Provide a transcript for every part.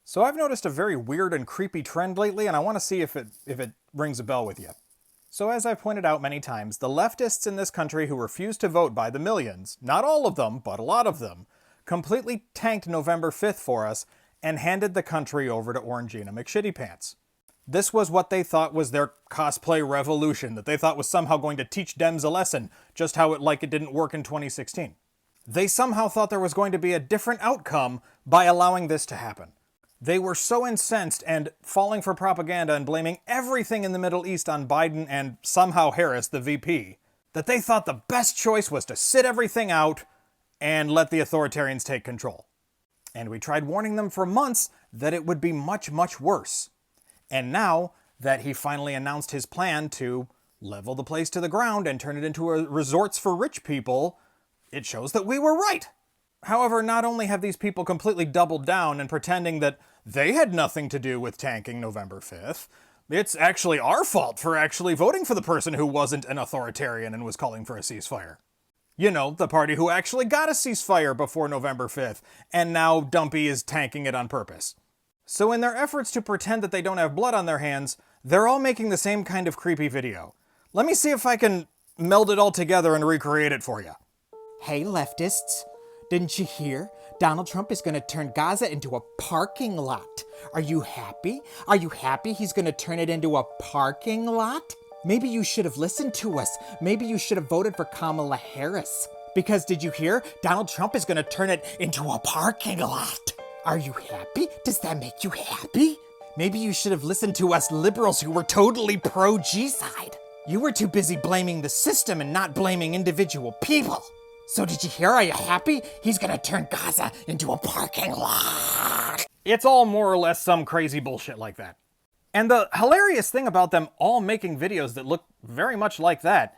So I've noticed a very weird and creepy trend lately, and I want to see if it rings a bell with you. So as I've pointed out many times, the leftists in this country who refuse to vote by the millions, not all of them, but a lot of them, completely tanked November 5th for us and handed the country over to Orangina McShittypants. This was what they thought was their cosplay revolution, that they thought was somehow going to teach Dems a lesson, just how it didn't work in 2016. They somehow thought there was going to be a different outcome by allowing this to happen. They were so incensed and falling for propaganda and blaming everything in the Middle East on Biden and somehow Harris, the VP, that they thought the best choice was to sit everything out and let the authoritarians take control. And we tried warning them for months that it would be much, much worse. And now that he finally announced his plan to level the place to the ground and turn it into a resorts for rich people, it shows that we were right. However, not only have these people completely doubled down and pretending that they had nothing to do with tanking November 5th, it's actually our fault for actually voting for the person who wasn't an authoritarian and was calling for a ceasefire. You know, the party who actually got a ceasefire before November 5th, and now Dumpy is tanking it on purpose. So in their efforts to pretend that they don't have blood on their hands, they're all making the same kind of creepy video. Let me see if I can meld it all together and recreate it for you. Hey, leftists. Didn't you hear? Donald Trump is going to turn Gaza into a parking lot. Are you happy? Are you happy he's going to turn it into a parking lot? Maybe you should have listened to us. Maybe you should have voted for Kamala Harris. Because did you hear? Donald Trump is going to turn it into a parking lot. Are you happy? Does that make you happy? Maybe you should have listened to us liberals who were totally pro-G-side. You were too busy blaming the system and not blaming individual people. So did you hear? Are you happy? He's gonna turn Gaza into a parking lot. It's all more or less some crazy bullshit like that. And the hilarious thing about them all making videos that look very much like that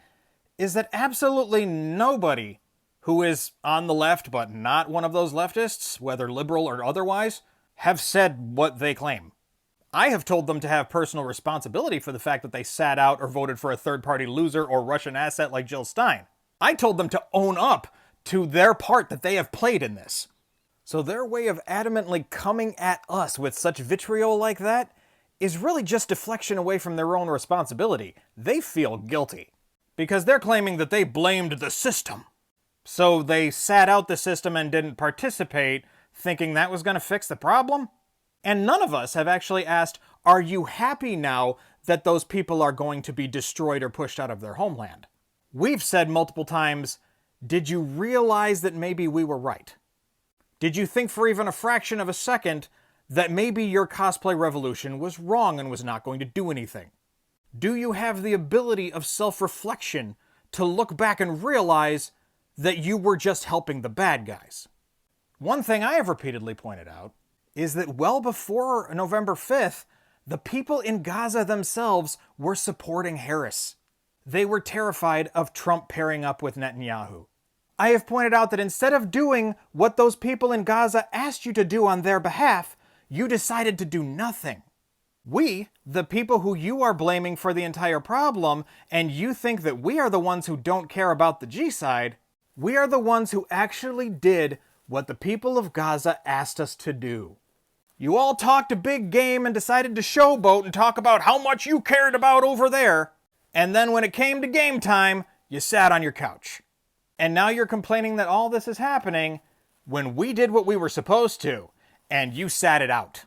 is that absolutely nobody who is on the left but not one of those leftists, whether liberal or otherwise, have said what they claim. I have told them to have personal responsibility for the fact that they sat out or voted for a third-party loser or Russian asset like Jill Stein. I told them to own up to their part that they have played in this. So their way of adamantly coming at us with such vitriol like that is really just deflection away from their own responsibility. They feel guilty because they're claiming that they blamed the system. So they sat out the system and didn't participate, thinking that was going to fix the problem. And none of us have actually asked, are you happy now that those people are going to be destroyed or pushed out of their homeland? We've said multiple times, did you realize that maybe we were right? Did you think for even a fraction of a second that maybe your cosplay revolution was wrong and was not going to do anything? Do you have the ability of self-reflection to look back and realize that you were just helping the bad guys? One thing I have repeatedly pointed out is that well before November 5th, the people in Gaza themselves were supporting Harris. They were terrified of Trump pairing up with Netanyahu. I have pointed out that instead of doing what those people in Gaza asked you to do on their behalf, you decided to do nothing. We, the people who you are blaming for the entire problem, and you think that we are the ones who don't care about the G side, we are the ones who actually did what the people of Gaza asked us to do. You all talked a big game and decided to showboat and talk about how much you cared about over there. And then when it came to game time, you sat on your couch. And now you're complaining that all this is happening when we did what we were supposed to, and you sat it out.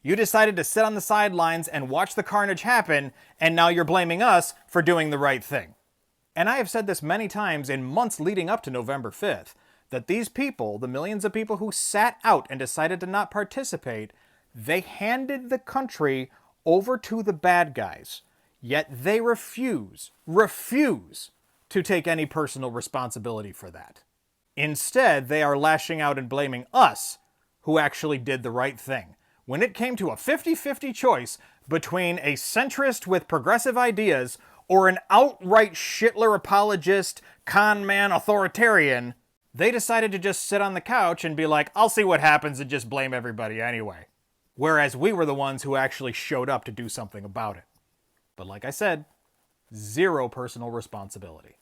You decided to sit on the sidelines and watch the carnage happen, and now you're blaming us for doing the right thing. And I have said this many times in months leading up to November 5th, that these people, the millions of people who sat out and decided to not participate, they handed the country over to the bad guys. Yet they refuse to take any personal responsibility for that. Instead, they are lashing out and blaming us, who actually did the right thing. When it came to a 50-50 choice between a centrist with progressive ideas or an outright Hitler apologist, con man authoritarian, they decided to just sit on the couch and be like, I'll see what happens and just blame everybody anyway. Whereas we were the ones who actually showed up to do something about it. But like I said, zero personal responsibility.